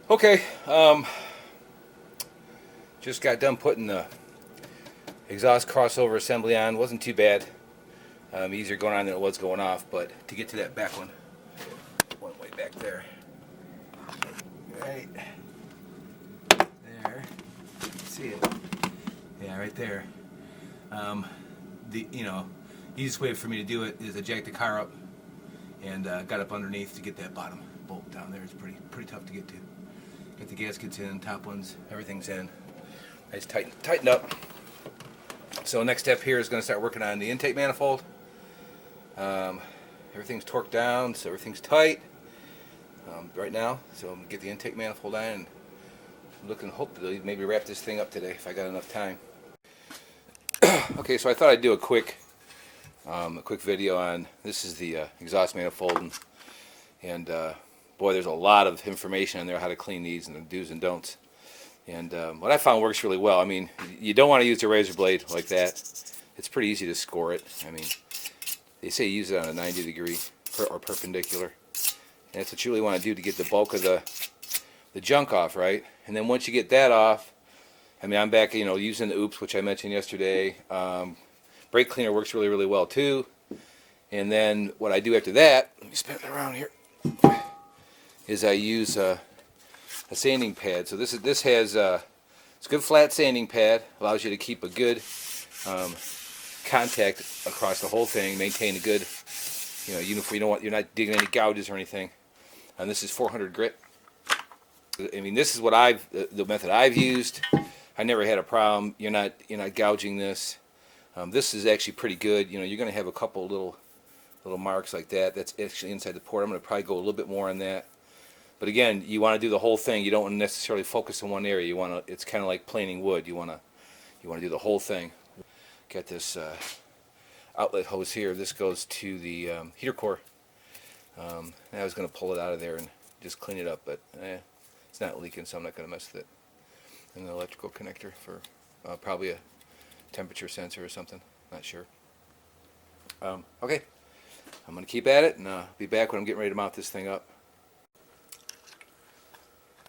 Okay, just got done putting the exhaust crossover assembly on. Wasn't too bad. Easier going on than it was going off, but to get to that back one way back there. Right there. See it? Yeah, right there. The easiest way for me to do it is to jack the car up and got up underneath to get that bottom bolt down there. It's pretty tough to get to. Get the gaskets in, top ones, everything's in. I just tightened up. So next step here is going to start working on the intake manifold. Everything's torqued down, so everything's tight right now. So I'm going to get the intake manifold on and looking, hopefully, maybe wrap this thing up today if I got enough time. Okay, so I thought I'd do a quick video on, this is the exhaust manifold, and boy, there's a lot of information on there how to clean these and the do's and don'ts. And what I found works really well. I mean, you don't want to use a razor blade like that. It's pretty easy to score it. I mean, they say use it on a 90 degree or perpendicular. And that's what you really want to do to get the bulk of the junk off, right? And then once you get that off, I mean, I'm back, using the Oops, which I mentioned yesterday. Brake cleaner works really, really well too. And then what I do after that, let me spin it around here, is I use a sanding pad. So this has it's a good flat sanding pad. Allows you to keep a good contact across the whole thing. Maintain a good, uniform. You're not digging any gouges or anything. And this is 400 grit. I mean, this is what the method I've used. I never had a problem. You're not gouging this. This is actually pretty good. You're going to have a couple little marks like that. That's actually inside the port. I'm going to probably go a little bit more on that. But again, you want to do the whole thing. You don't want to necessarily focus on one area. You want to. It's kind of like planing wood. You want to do the whole thing. Got this outlet hose here. This goes to the heater core. I was going to pull it out of there and just clean it up, but it's not leaking, so I'm not going to mess with it. And the electrical connector for probably a temperature sensor or something. Not sure. Okay, I'm going to keep at it, and be back when I'm getting ready to mount this thing up.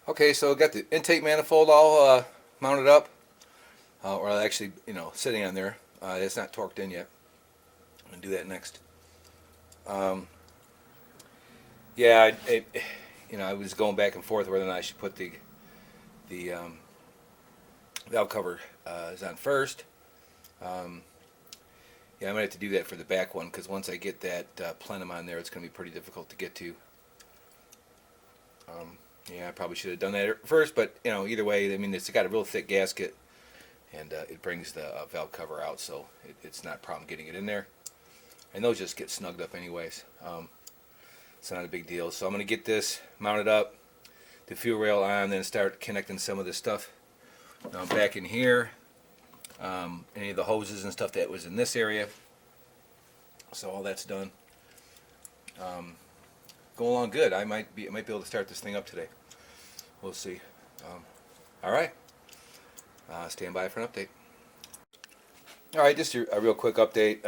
Okay, so I got the intake manifold all mounted up, or actually, sitting on there. It's not torqued in yet. I'm going to do that next. Yeah, I was going back and forth whether or not I should put the valve cover is on first. Yeah, I'm going to have to do that for the back one, because once I get that plenum on there, it's going to be pretty difficult to get to. Yeah, I probably should have done that first, but either way, I mean, it's got a real thick gasket, and it brings the valve cover out, so it's not a problem getting it in there. And those just get snugged up anyways. It's not a big deal. So I'm going to get this mounted up, the fuel rail on, then start connecting some of this stuff. Now I'm back in here. Any of the hoses and stuff that was in this area. So all that's done. Going along good. I might be able to start this thing up today. We'll see. All right. Stand by for an update. All right, just a real quick update.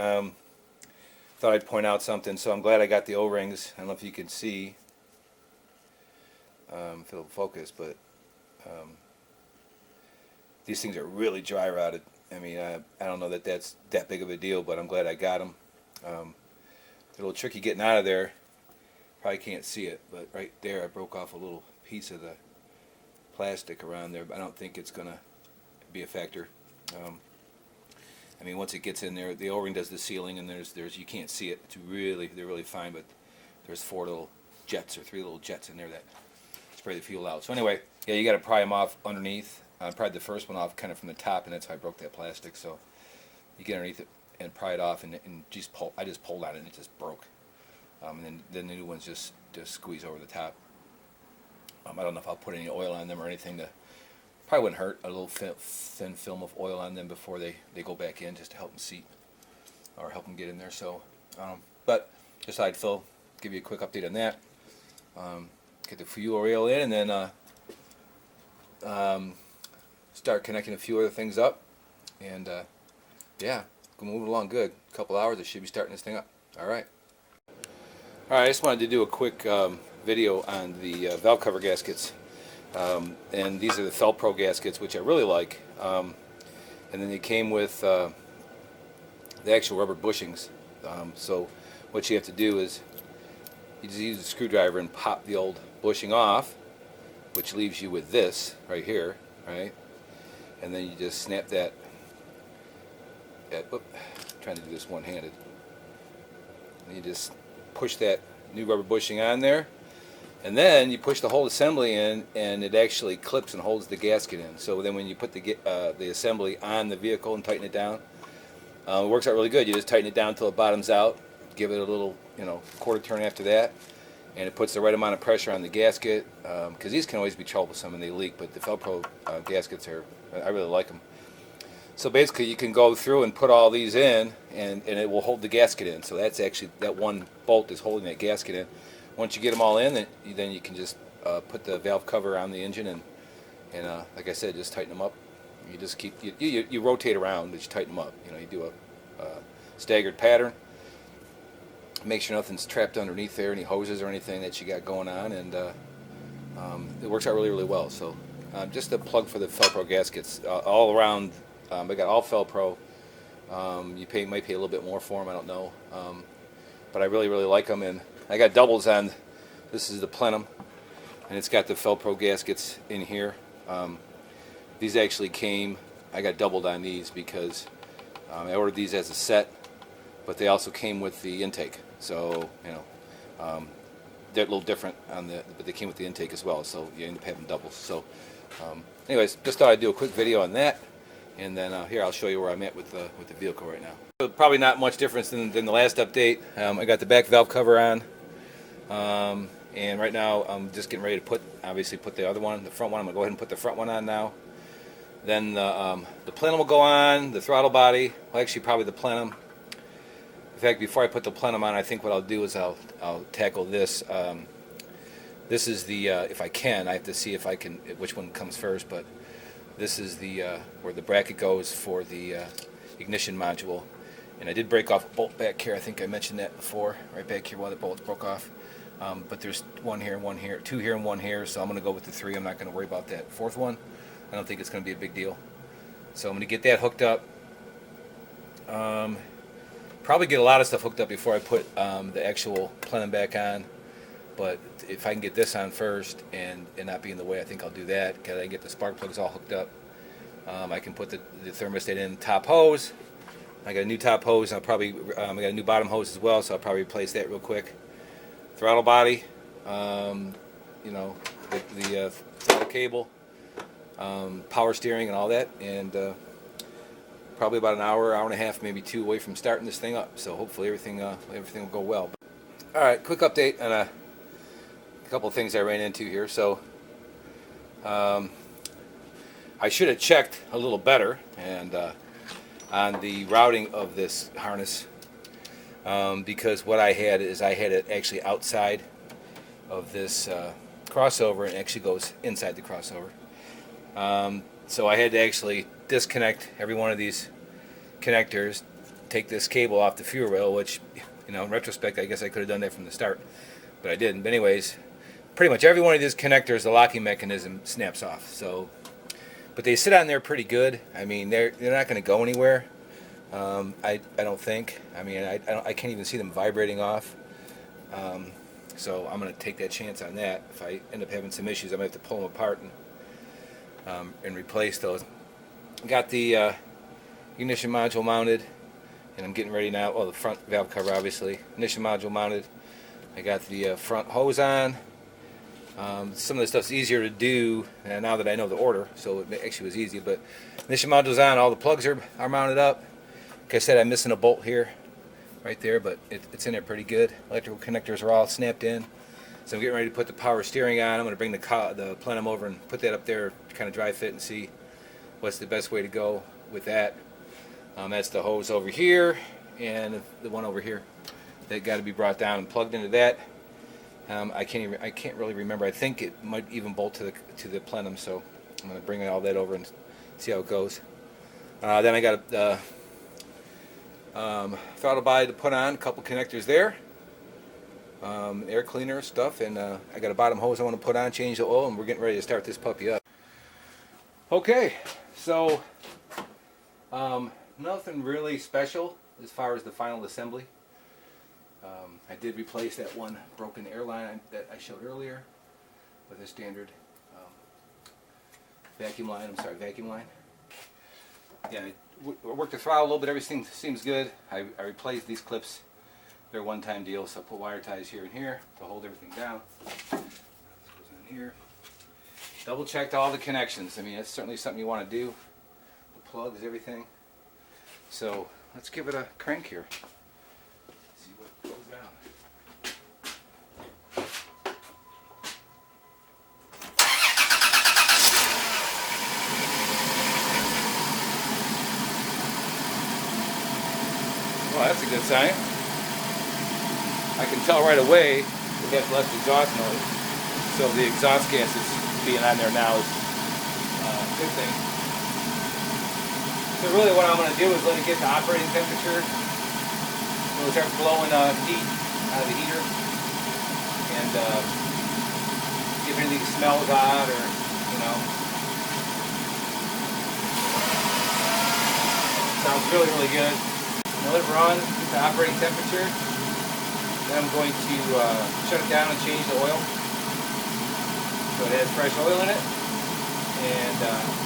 Thought I'd point out something. So I'm glad I got the O-rings. I don't know if you can see, if it'll focus, but these things are really dry rotted. I mean, I don't know that that's that big of a deal, but I'm glad I got them. They're a little tricky getting out of there. Probably can't see it, but right there I broke off a little piece of the plastic around there, but I don't think it's going to be a factor. I mean, once it gets in there, the O-ring does the sealing, and there's you can't see it. They're really fine, but there's 4 little jets or 3 little jets in there that spray the fuel out. So anyway, yeah, you got to pry them off underneath. I pried the first one off kind of from the top, and that's how I broke that plastic. So you get underneath it and pry it off, and just pull. I just pulled on it, and it just broke. And then the new ones just squeeze over the top. I don't know if I'll put any oil on them or anything to. Probably wouldn't hurt, a little thin film of oil on them before they go back in, just to help them seat or help them get in there. So, but just thought I'd give you a quick update on that. Get the fuel rail in, and then start connecting a few other things up, and yeah, moving along good. A couple hours, I should be starting this thing up. All right. I just wanted to do a quick video on the valve cover gaskets. And these are the Felpro gaskets, which I really like. And then they came with the actual rubber bushings. So what you have to do is you just use a screwdriver and pop the old bushing off, which leaves you with this right here, right? And then you just snap that. Trying to do this one-handed. And you just push that new rubber bushing on there, and then you push the whole assembly in, and it actually clips and holds the gasket in. So then when you put the assembly on the vehicle and tighten it down, it works out really good. You just tighten it down until it bottoms out, give it a little, quarter turn after that, and it puts the right amount of pressure on the gasket, because these can always be troublesome and they leak, but the Felpro gaskets I really like them. So basically you can go through and put all these in, and it will hold the gasket in. So that's actually, that one bolt is holding that gasket in. Once you get them all in, then you can just put the valve cover on the engine, and like I said, just tighten them up. You just keep, you rotate around, but you tighten them up. You do a staggered pattern. Make sure nothing's trapped underneath there, any hoses or anything that you got going on, and it works out really, really well. So just a plug for the Felpro gaskets all around. I got all Felpro. You might pay a little bit more for them, I don't know, but I really, really like them. And I got doubles on. This is the plenum, and it's got the Felpro gaskets in here. These actually came. I got doubled on these because I ordered these as a set, but they also came with the intake. So they're a little different but they came with the intake as well. So you end up having doubles. So anyways, just thought I'd do a quick video on that. And then here I'll show you where I'm at with the vehicle right now. So probably not much difference than the last update. I got the back valve cover on, and right now I'm just getting ready to put the other one, the front one. I'm gonna go ahead and put the front one on now. Then the plenum will go on, the throttle body. Well, actually probably the plenum. In fact, before I put the plenum on, I think what I'll do is I'll tackle this. This is the if I can, I have to see if I can which one comes first, but. This is the where the bracket goes for the ignition module, and I did break off a bolt back here. I think I mentioned that before, right back here, one of the bolts broke off. But there's one here, two here, and one here. So I'm going to go with the three. I'm not going to worry about that fourth one. I don't think it's going to be a big deal. So I'm going to get that hooked up. Probably get a lot of stuff hooked up before I put the actual plenum back on. But if I can get this on first and not be in the way, I think I'll do that. Because I can get the spark plugs all hooked up. I can put the thermostat in top hose. I got a new top hose. I got a new bottom hose as well, so I'll probably replace that real quick. Throttle body, the throttle cable, power steering, and all that. And probably about an hour and a half, maybe two away from starting this thing up. So hopefully everything will go well. All right, quick update on a couple of things I ran into here. So I should have checked a little better and on the routing of this harness, because what I had it actually outside of this crossover, and it actually goes inside the crossover. So I had to actually disconnect every one of these connectors, take this cable off the fuel rail, which, in retrospect, I guess I could have done that from the start, but I didn't. But anyways, pretty much every one of these connectors, the locking mechanism snaps off. So, but they sit on there pretty good. I mean, they're not going to go anywhere. I don't think. I mean, I can't even see them vibrating off. So I'm going to take that chance on that. If I end up having some issues, I might have to pull them apart and replace those. Got the ignition module mounted, and I'm getting ready now. Well, the front valve cover, obviously. Ignition module mounted. I got the front hose on. Some of the stuff's easier to do now that I know the order, so it actually was easy. But ignition module's on. All the plugs are mounted up. Like I said, I'm missing a bolt here, right there, but it's in there pretty good. Electrical connectors are all snapped in. So I'm getting ready to put the power steering on. I'm going to bring the plenum over and put that up there, kind of dry fit, and see what's the best way to go with that. That's the hose over here, and the one over here that got to be brought down and plugged into that. I can't really remember. I think it might even bolt to the plenum, so I'm going to bring all that over and see how it goes. Then I got a throttle body to put on, a couple connectors there. air cleaner stuff, and I got a bottom hose I want to put on, change the oil, and we're getting ready to start this puppy up. Okay, so nothing really special as far as the final assembly. I did replace that one broken air line that I showed earlier with a standard vacuum line. Yeah, I worked the throttle a little bit. Everything seems good. I replaced these clips. They're a one-time deal, so I put wire ties here and here to hold everything down. This goes in here. Double checked all the connections. I mean, that's certainly something you want to do. The plugs, everything. So let's give it a crank here. See what goes down. Well, that's a good sign. I can tell right away it has less exhaust noise. So the exhaust gases being on there now is a good thing. So really what I'm going to do is let it get to operating temperature. It'll start blowing heat out of the heater. And if anything smells odd or, you know. Sounds really, really good. Now let it run to operating temperature. Then I'm going to shut it down and change the oil. So it has fresh oil in it. And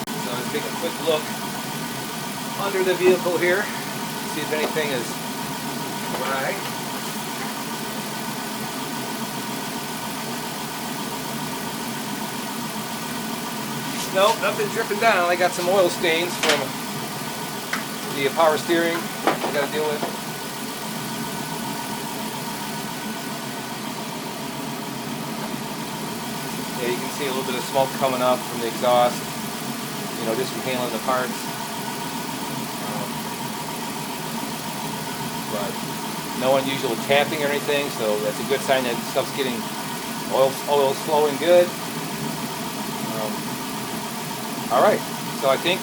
so let's take a quick look under the vehicle here. See if anything is right. Nope, nothing dripping down. I got some oil stains from the power steering I got to deal with. Yeah, you can see a little bit of smoke coming up from the exhaust, you know, just from handling the parts. But no unusual tapping or anything, so that's a good sign that stuff's getting oil's flowing good. All right, so I think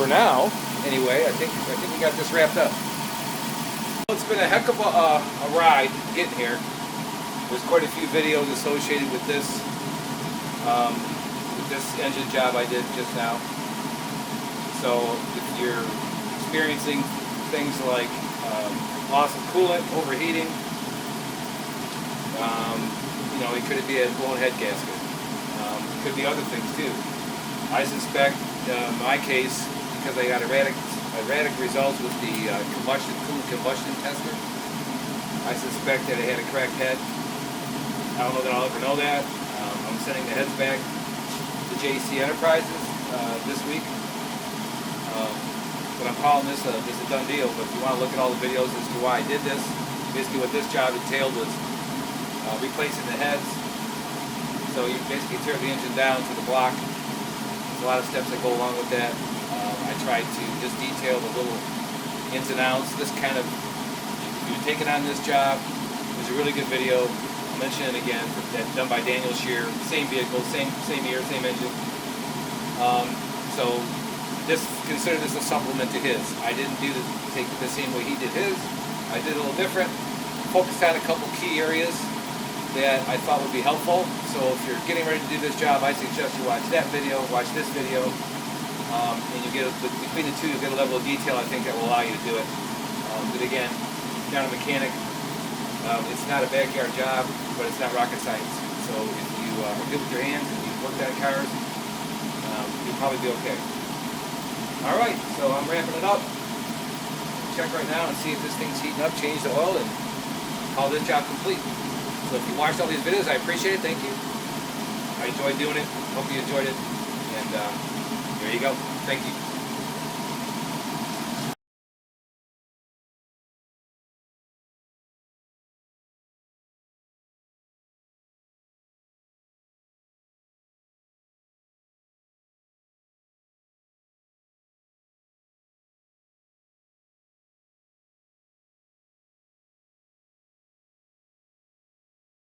for now, anyway, I think we got this wrapped up. It's been a heck of a ride getting here. There's quite a few videos associated with this engine job I did just now. So if you're experiencing things like loss of coolant, overheating, you know, it could be a blown head gasket. It could be other things too. I suspect, in my case, because I got erratic results with the coolant combustion tester, I suspect that it had a cracked head. I don't know that I'll ever know that. I'm sending the heads back to JC Enterprises this week. But I'm calling this a done deal. But if you want to look at all the videos as to why I did this, basically what this job entailed was replacing the heads. So you basically tear the engine down to the block. There's a lot of steps that go along with that. I tried to just detail the little ins and outs. This kind of, if you're taking on this job, there's a really good video. I'll mention it again, that's done by Daniel Shear. Same vehicle, same year, same engine. So consider this a supplement to his. I didn't take it the same way he did his. I did a little different. Focused on a couple key areas that I thought would be helpful. So if you're getting ready to do this job, I suggest you watch that video, watch this video, and you get between the two, you get a level of detail I think that will allow you to do it. But again, if you're not a mechanic, it's not a backyard job, but it's not rocket science. So if you are good with your hands and you've worked on cars, you'll probably be okay. All right, so I'm ramping it up. Check right now and see if this thing's heating up, change the oil, and call this job complete. So if you watched all these videos, I appreciate it. Thank you. I enjoyed doing it. Hope you enjoyed it. And there you go. Thank you.